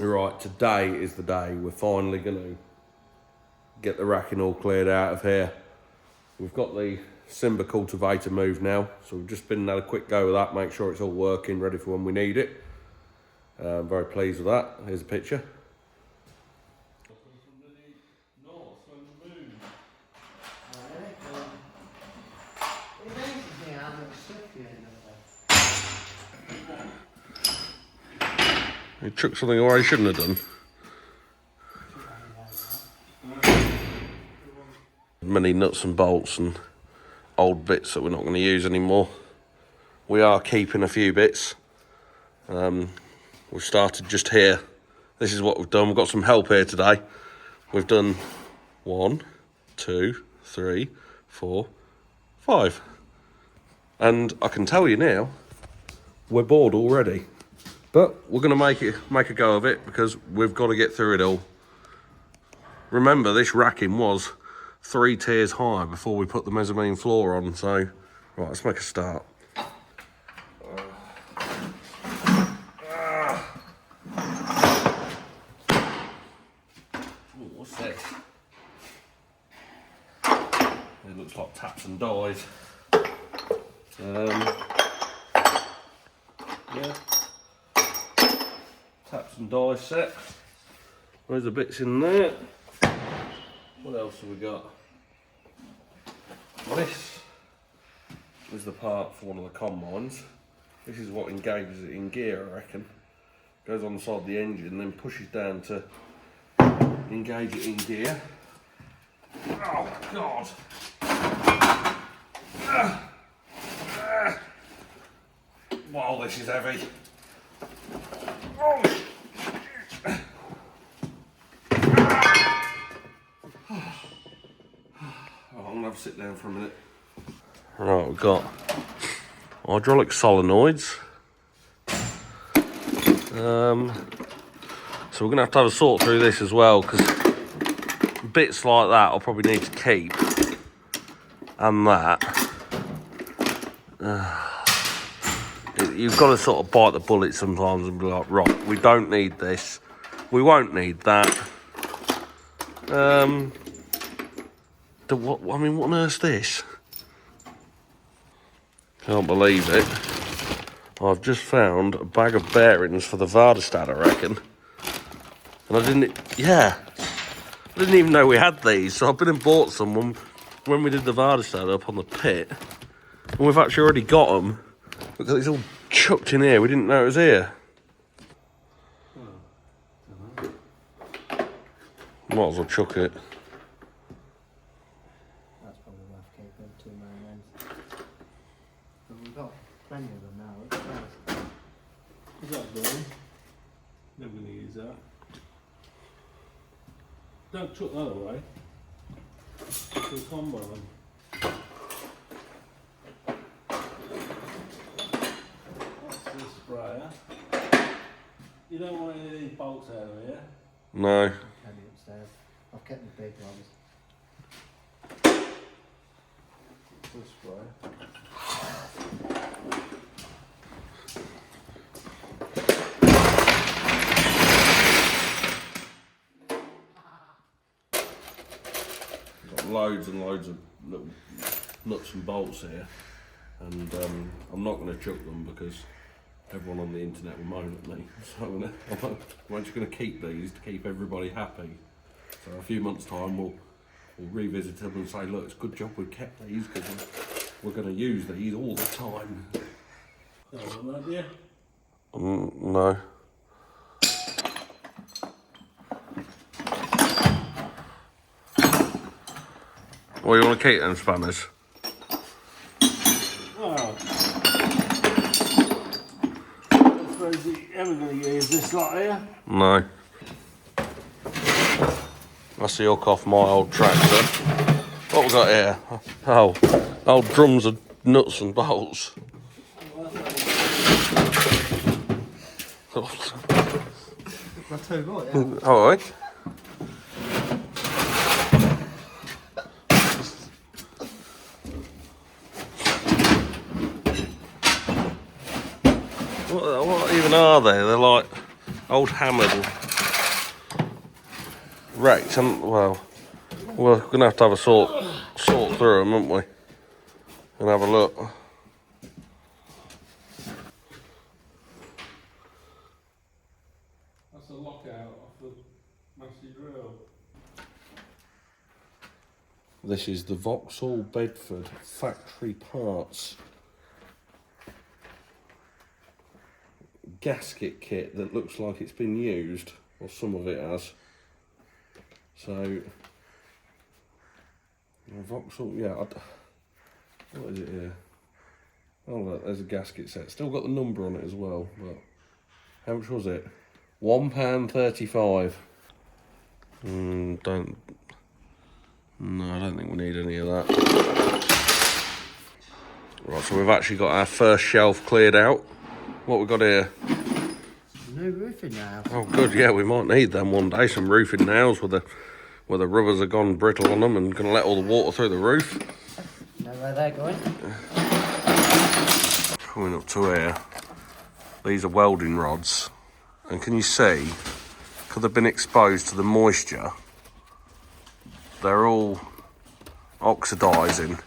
Right, today is the day we're finally going to get the racking all cleared out of here. We've got the Simba cultivator moved now, so we've just been and had a quick go with that, make sure it's all working, ready for when we need it. I'm very pleased with that. Here's a picture. He took something away he shouldn't have done. Many nuts and bolts and old bits that we're not going to use anymore. We are keeping a few bits. We've started just here. This is what we've done. We've got some help here today. We've done 1, 2, 3, 4, 5. And I can tell you now, we're bored already. But we're going to make a go of it because we've got to get through it all. Remember, this racking was 3 tiers high before we put the mezzanine floor on. So, right, let's make a start. Ooh, what's this? It looks like taps and dies. Yeah. Taps and die set. There's the bits in there. What else have we got? This is the part for one of the combines. This is what engages it in gear, I reckon. Goes on the side of the engine, then pushes down to engage it in gear. Oh God! Wow, this is heavy. Oh. I'm gonna have to sit down for a minute. Right, we've got hydraulic solenoids. So we're gonna have to have a sort through this as well, because bits like that I'll probably need to keep, and that. You've got to sort of bite the bullet sometimes and be like, right, we don't need this, we won't need that. What on earth's this? Can't believe it. I've just found a bag of bearings for the Vardestad, I reckon. And I didn't even know we had these, so I've been and bought some when we did the Vardestad up on the pit. And we've actually already got them. Look, it's all chucked in here, we didn't know it was here. Might as well chuck it. That's probably worth keeping, 2 main ends. But we've got plenty of them now, look at that. Is that going? Never going to use that. Don't chuck that away. It's a combine. Sprayer. You don't want any of these bolts out of here? No. Plenty upstairs. I've kept the big ones. This sprayer. Got loads and loads of little nuts and bolts here, and I'm not going to chuck them because everyone on the internet will moan at me. So I'm just going to keep these to keep everybody happy. So in a few months' time we'll revisit them and say, look, it's a good job we kept these because we're going to use these all the time. Don't want that, yeah? No. Well, you want to keep them spanners? Well, I suppose you're ever going to use this lot here. No. That's the hook off my old tractor. What we got here? Oh, old drums of nuts and bolts. That's too good, yeah. Alright. What even are they? They're like old hammered wrecked, and well, we're gonna have a sort through them, aren't we? And have a look. That's a lockout off the massy drill. This is the Vauxhall Bedford factory parts gasket kit that looks like it's been used, or some of it has. So, Vauxhall, yeah, what is it here? Oh look, there's a gasket set. Still got the number on it as well, but how much was it? £1.35. No, I don't think we need any of that. Right, so we've actually got our first shelf cleared out. What we got here? No roofing now. Oh good, yeah, we might need them one day. Some roofing nails where the rubbers have gone brittle on them and gonna let all the water through the roof. Know where they're going? Coming up to here. These are welding rods. And can you see, because they've been exposed to the moisture, they're all oxidising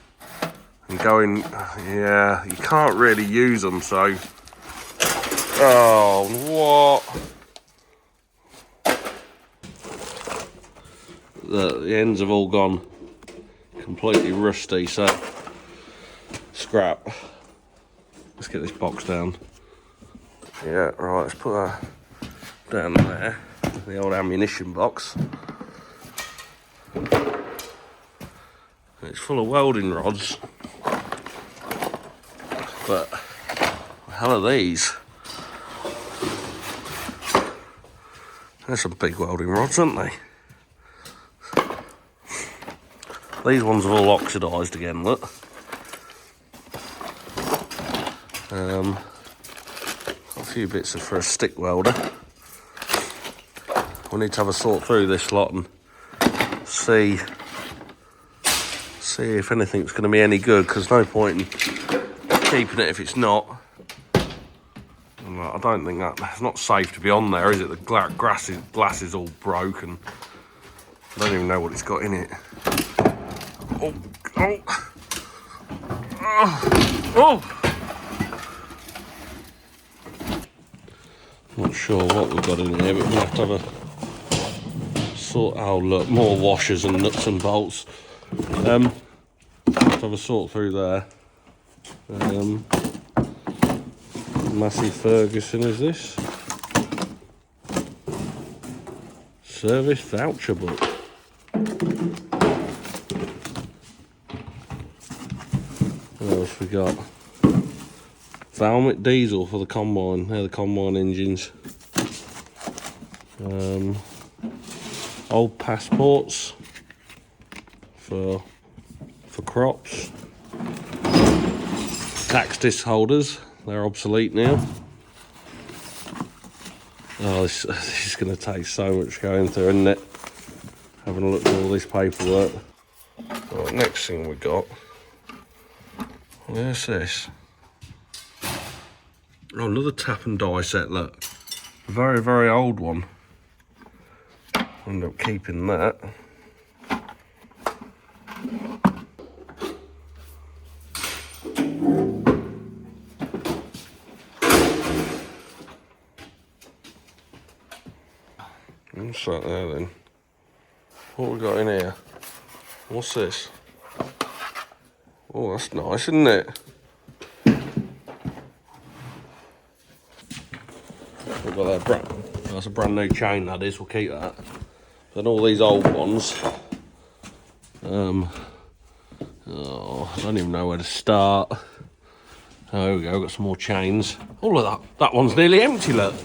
and going, yeah, you can't really use them, so. Oh, what? The ends have all gone completely rusty, so scrap. Let's get this box down. Yeah, right, let's put that down there, the old ammunition box. It's full of welding rods, but the hell are these? There's some big welding rods, aren't they? These ones are all oxidised again, look. Got a few bits for a stick welder. We need to have a sort through this lot and see if anything's going to be any good, because no point in keeping it if it's not. I don't think it's not safe to be on there, is it? The glass is all broken. I don't even know what it's got in it. Oh, oh, oh! Not sure what we've got in here, but we'll have to have a sort. Oh look, more washers and nuts and bolts. Have to have a sort through there. Massey Ferguson is this? Service voucher book. What else we got? Valmet diesel for the combine. They're the combine engines. Old passports for crops. Tax disc holders. They're obsolete now. Oh, this is going to take so much going through, isn't it? Having a look at all this paperwork. Right, next thing we got. Where's this? Oh, another tap and die set, look. A very, very old one. End up keeping that. What's that there then? What we got in here? What's this? Oh, that's nice, isn't it? We've got that that's a brand new chain, that is. We'll keep that. Then all these old ones. Oh, I don't even know where to start. Oh, there we go. Got some more chains. Oh, look, that one's nearly empty. Look.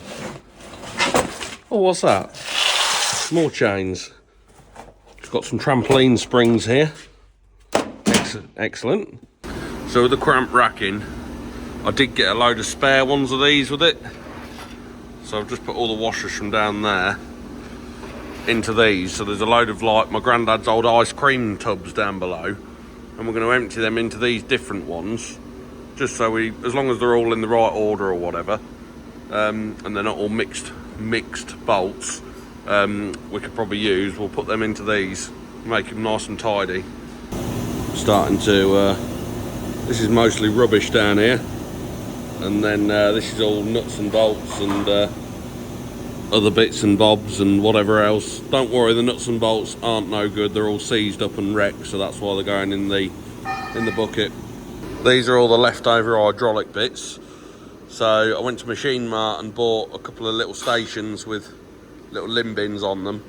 Oh, what's that? More chains. It's got some trampoline springs here. Excellent. So with the cramp racking, I did get a load of spare ones of these with it. So I've just put all the washers from down there into these. So there's a load of like my granddad's old ice cream tubs down below, and we're going to empty them into these different ones, just so as long as they're all in the right order or whatever, and they're not all mixed bolts, we could probably use. We'll put them into these, make them nice and tidy. Starting to, this is mostly rubbish down here. And then this is all nuts and bolts and other bits and bobs and whatever else. Don't worry, the nuts and bolts aren't no good. They're all seized up and wrecked, so that's why they're going in the bucket. These are all the leftover hydraulic bits. So I went to Machine Mart and bought a couple of little stations with little limb bins on them.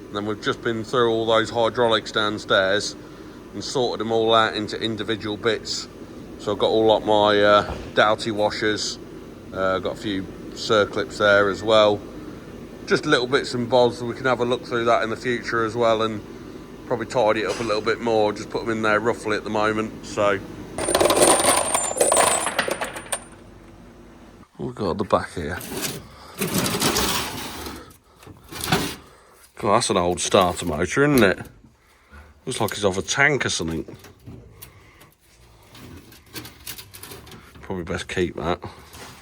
And then we've just been through all those hydraulics downstairs and sorted them all out into individual bits. So I've got all like my Doughty washers, got a few circlips there as well. Just little bits and bobs, so we can have a look through that in the future as well and probably tidy it up a little bit more, just put them in there roughly at the moment. So what we've got at the back here. God, that's an old starter motor, isn't it? Looks like it's off a tank or something. Probably best keep that.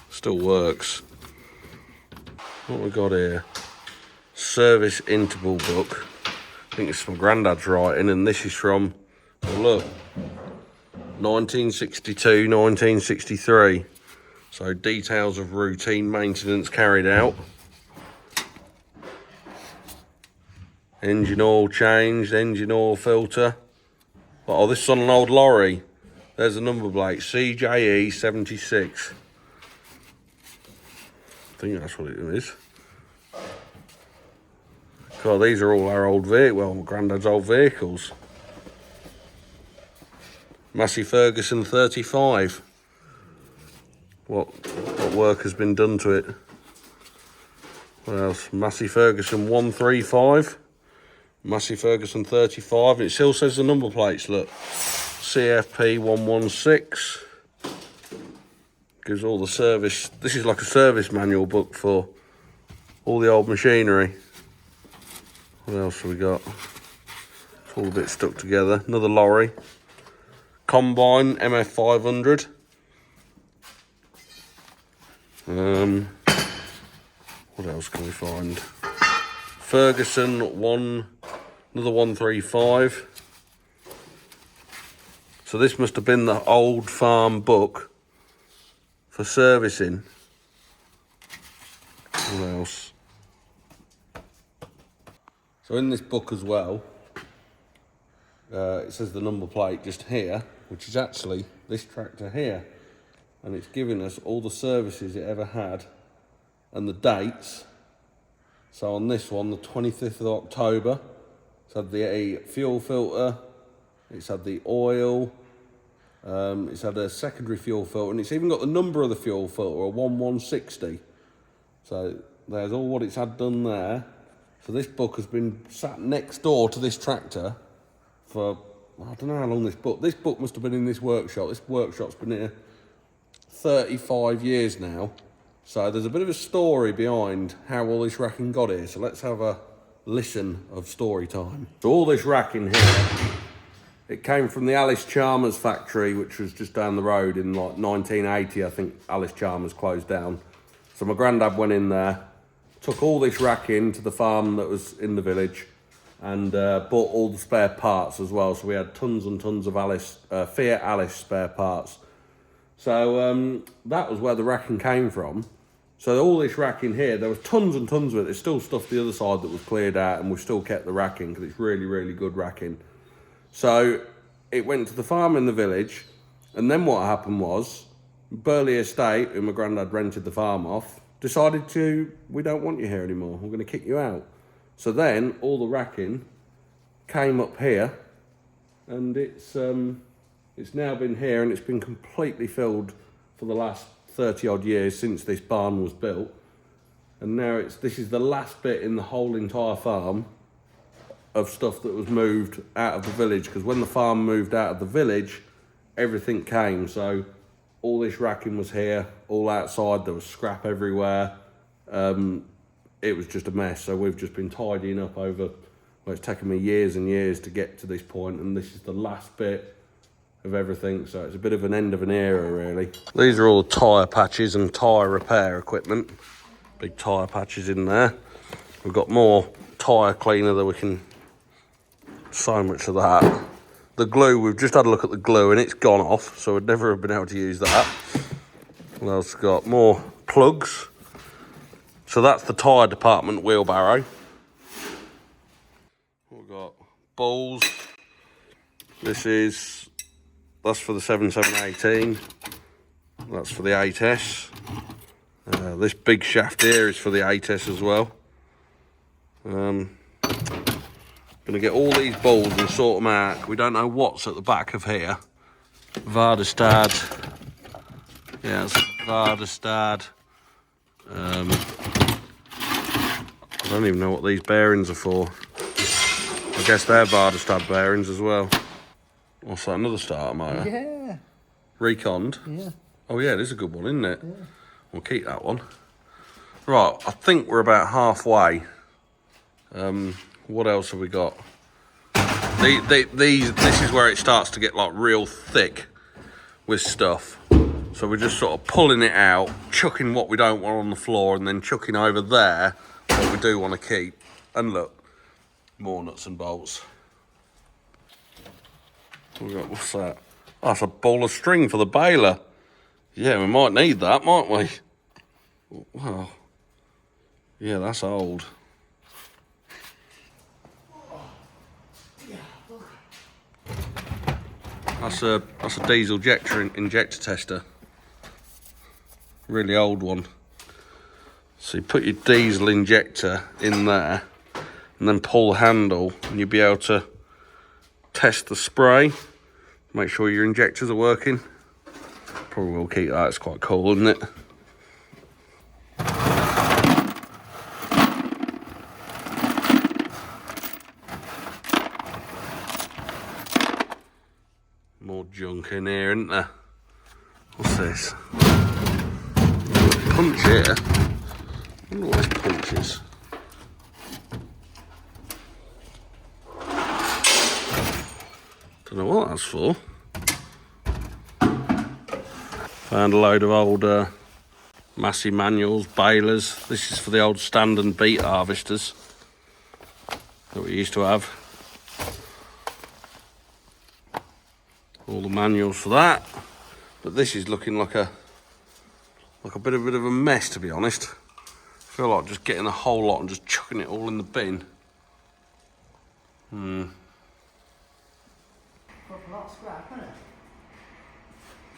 Still works. What we got here? Service interval book. I think it's from Grandad's writing, and this is from, oh look, 1962, 1963. So details of routine maintenance carried out. Engine oil changed, engine oil filter. Oh, this is on an old lorry. There's a number plate, CJE 76. I think that's what it is. God, these are all our old vehicles, well, my Grandad's old vehicles. Massey Ferguson 35. What work has been done to it? What else? Massey Ferguson 135. Massey Ferguson 35. It still says the number plates, look. CFP 116. Gives all the service. This is like a service manual book for all the old machinery. What else have we got? It's all a bit stuck together. Another lorry. Combine MF 500. What else can we find? Ferguson another 135. So this must have been the old farm book for servicing. What else? So in this book as well, it says the number plate just here, which is actually this tractor here. And it's giving us all the services it ever had and the dates. So on this one, the 25th of October, it's had the fuel filter, it's had the oil, it's had a secondary fuel filter, and it's even got the number of the fuel filter, a 1160. So there's all what it's had done there. So this book has been sat next door to this tractor for, I don't know how long this book must have been in this workshop. This workshop's been here 35 years now. So there's a bit of a story behind how all this racking got here. So let's have a listen of story time. So all this racking here, it came from the Alice Chalmers factory, which was just down the road in like 1980. I think Alice Chalmers closed down. So my granddad went in there, took all this racking to the farm that was in the village, and bought all the spare parts as well. So we had tons and tons of Fiat Alice spare parts. So that was where the racking came from. So all this racking here, there was tons and tons of it. There's still stuff the other side that was cleared out, and we've still kept the racking because it's really, really good racking. So it went to the farm in the village, and then what happened was, Burley Estate, who my granddad rented the farm off, decided we don't want you here anymore, we're going to kick you out. So then all the racking came up here, and it's now been here, and it's been completely filled for the last 30 odd years since this barn was built. And now this is the last bit in the whole entire farm of stuff that was moved out of the village, because when the farm moved out of the village, everything came. So all this racking was here, all outside, there was scrap everywhere. It was just a mess. So we've just been tidying up over, well, it's taken me years and years to get to this point, and this is the last bit of everything. So it's a bit of an end of an era, really. These are all the tyre patches and tyre repair equipment. Big tyre patches in there. We've got more tyre cleaner that we can, so much of that. The glue, we've just had a look at the glue and it's gone off, so we'd never have been able to use that. What else we got? More plugs. So that's the tyre department wheelbarrow. We've got balls. That's for the 7718. That's for the 8S. This big shaft here is for the 8S as well. Gonna get all these balls and sort them out. We don't know what's at the back of here. Vardestad. Yeah, it's Vardestad. I don't even know what these bearings are for. I guess they're Vardestad bearings as well. What's that, another starter motor? Yeah. Reconned? Yeah. Oh yeah, it is a good one, isn't it? Yeah. We'll keep that one. Right, I think we're about halfway. What else have we got? This is where it starts to get like real thick with stuff. So we're just sort of pulling it out, chucking what we don't want on the floor, and then chucking over there what we do want to keep. And look, more nuts and bolts. We got, what's that? Oh, that's a ball of string for the baler. Yeah, we might need that, might we? Wow. Yeah, that's old. That's a diesel injector tester. Really old one. So you put your diesel injector in there and then pull the handle and you'll be able to test the spray. Make sure your injectors are working. Probably will keep that, it's quite cool, isn't it? More junk in here, isn't there? What's this? Punch here. I wonder what this punch is. Don't know what that's for. Found a load of old Massey manuals, balers. This is for the old stand and beat harvesters that we used to have. All the manuals for that. But this is looking like a bit of a mess, to be honest. I feel like just getting a whole lot and just chucking it all in the bin. Got a lot of scrap, isn't it?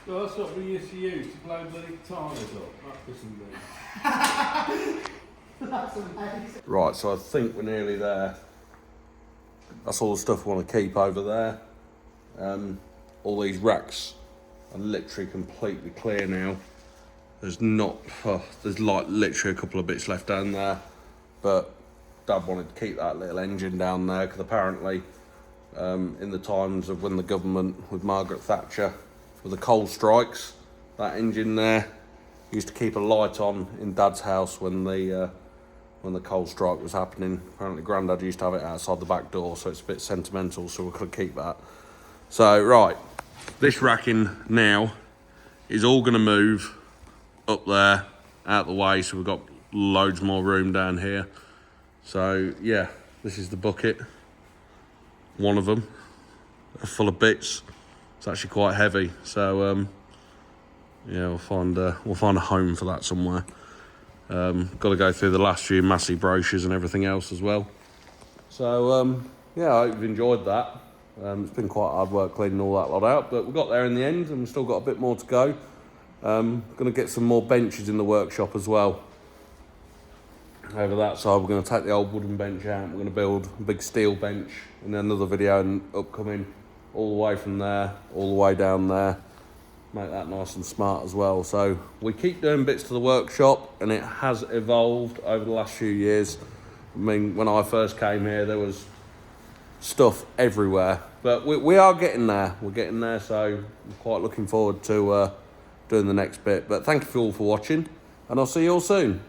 So that's what we used to use to blow bloody tyres up. That doesn't do. That's amazing. Right, so I think we're nearly there. That's all the stuff we want to keep over there. All these racks are literally completely clear now. There's there's like literally a couple of bits left down there, but Dad wanted to keep that little engine down there because apparently in the times of when the government with Margaret Thatcher with the coal strikes, that engine there used to keep a light on in Dad's house when the coal strike was happening. Apparently Grandad used to have it outside the back door, so it's a bit sentimental, so we could keep that. So right, this racking now is all going to move up there out the way, so we've got loads more room down here. So yeah, this is the bucket, one of them, full of bits. It's actually quite heavy, so yeah, we'll find a home for that somewhere. Got to go through the last few Massey brochures and everything else as well. So yeah, I hope you've enjoyed that. It's been quite hard work cleaning all that lot out, but we got there in the end and we've still got a bit more to go. Going to get some more benches in the workshop as well. Over that side, we're going to take the old wooden bench out. We're going to build a big steel bench in another video and upcoming, all the way from there, all the way down there. Make that nice and smart as well. So we keep doing bits to the workshop and it has evolved over the last few years. I mean, when I first came here, there was stuff everywhere, but we are getting there. We're getting there, so I'm quite looking forward to doing the next bit. But thank you all for watching, and I'll see you all soon.